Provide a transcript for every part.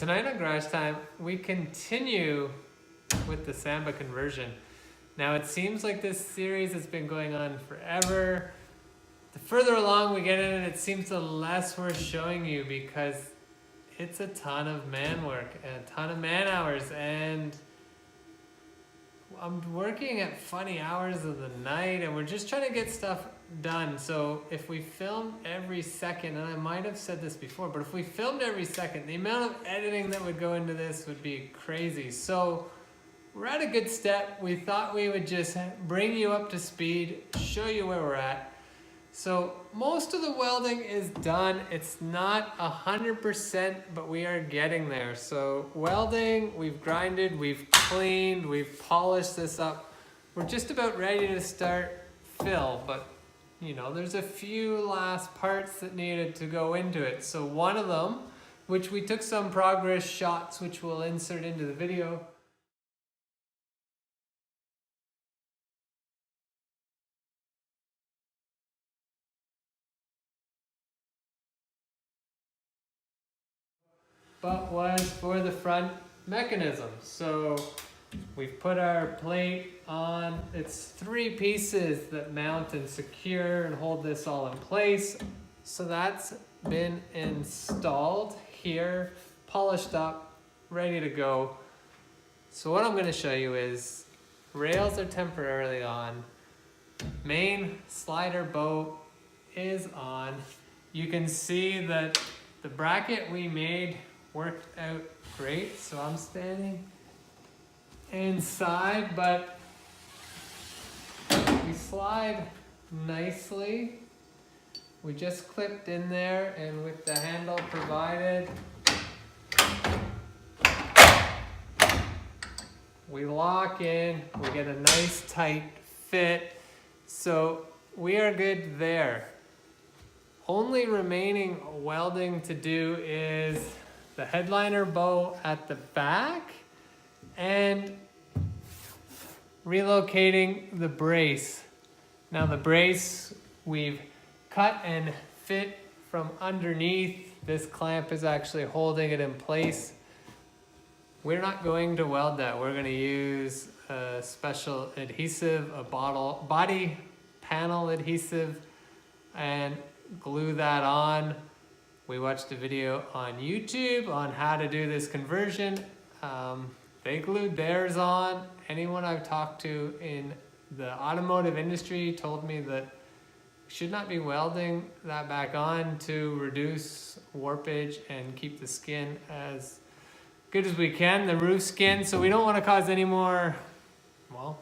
Tonight on Garage Time, we continue with the Samba conversion. Now it seems like this series has been going on forever. The further along we get in it, it seems the less we're showing you because it's a ton of man work and a ton of man hours, and I'm working at funny hours of the night and we're just trying to get stuff done. So if we filmed every second, and I might have said this before, but if we filmed every second, the amount of editing that would go into this would be crazy. So we're at a good step. We thought we would just bring you up to speed, show you where we're at. So most of the welding is done. It's not 100%, but we are getting there. So welding, we've grinded, we've cleaned, we've polished this up. We're just about ready to start fill, but you know, there's a few last parts that needed to go into it. So one of them, which we took some progress shots, which we'll insert into the video. But was for the front mechanism. So we've put our plate on. It's 3 pieces that mount and secure and hold this all in place. So that's been installed here, polished up, ready to go. So what I'm going to show you is rails are temporarily on. Main slider bow is on. You can see that the bracket we made worked out great. So I'm standing inside, but we slide nicely. We just clipped in there, and with the handle provided, we lock in, we get a nice tight fit. So we are good there. Only remaining welding to do is the headliner bow at the back and relocating the brace. Now the brace we've cut and fit from underneath. This clamp is actually holding it in place. We're not going to weld that. We're going to use a special adhesive, a body panel adhesive, and glue that on. We watched a video on YouTube on how to do this conversion. They glued theirs on. Anyone I've talked to in the automotive industry told me that we should not be welding that back on to reduce warpage and keep the skin as good as we can, the roof skin. So we don't want to cause any more, well,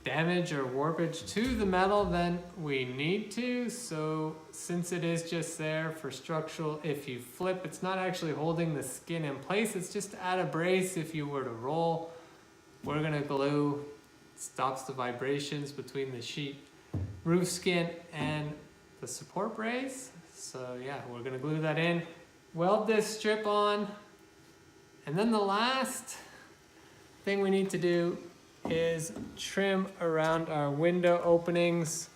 damage or warpage to the metal than we need to. So since it is just there for structural, if you flip, it's not actually holding the skin in place. It's just to add a brace if you were to roll. We're gonna glue, stops the vibrations between the sheet roof skin and the support brace. So yeah, we're gonna glue that in, weld this strip on, and then the last thing we need to do is trim around our window openings.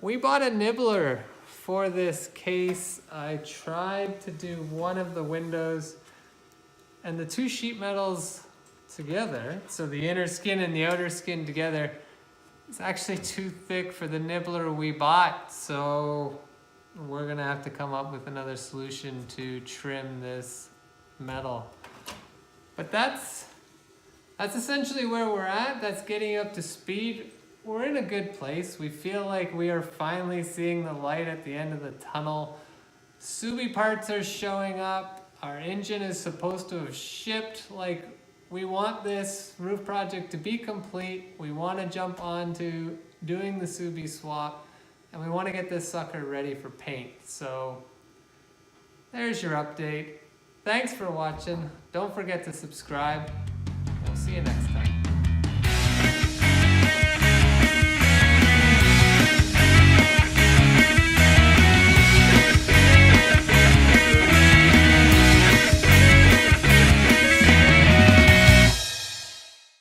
We bought a nibbler for this case. I tried to do one of the windows, and the 2 sheet metals together, so the inner skin and the outer skin together, is actually too thick for the nibbler we bought. So we're gonna have to come up with another solution to trim this metal. But that's essentially where we're at. That's getting up to speed. We're in a good place. We feel like we are finally seeing the light at the end of the tunnel. Subi parts are showing up. Our engine is supposed to have shipped. Like, we want this roof project to be complete. We want to jump on to doing the Subi swap, and we want to get this sucker ready for paint. So there's your update. Thanks for watching. Don't forget to subscribe. We'll see you next time.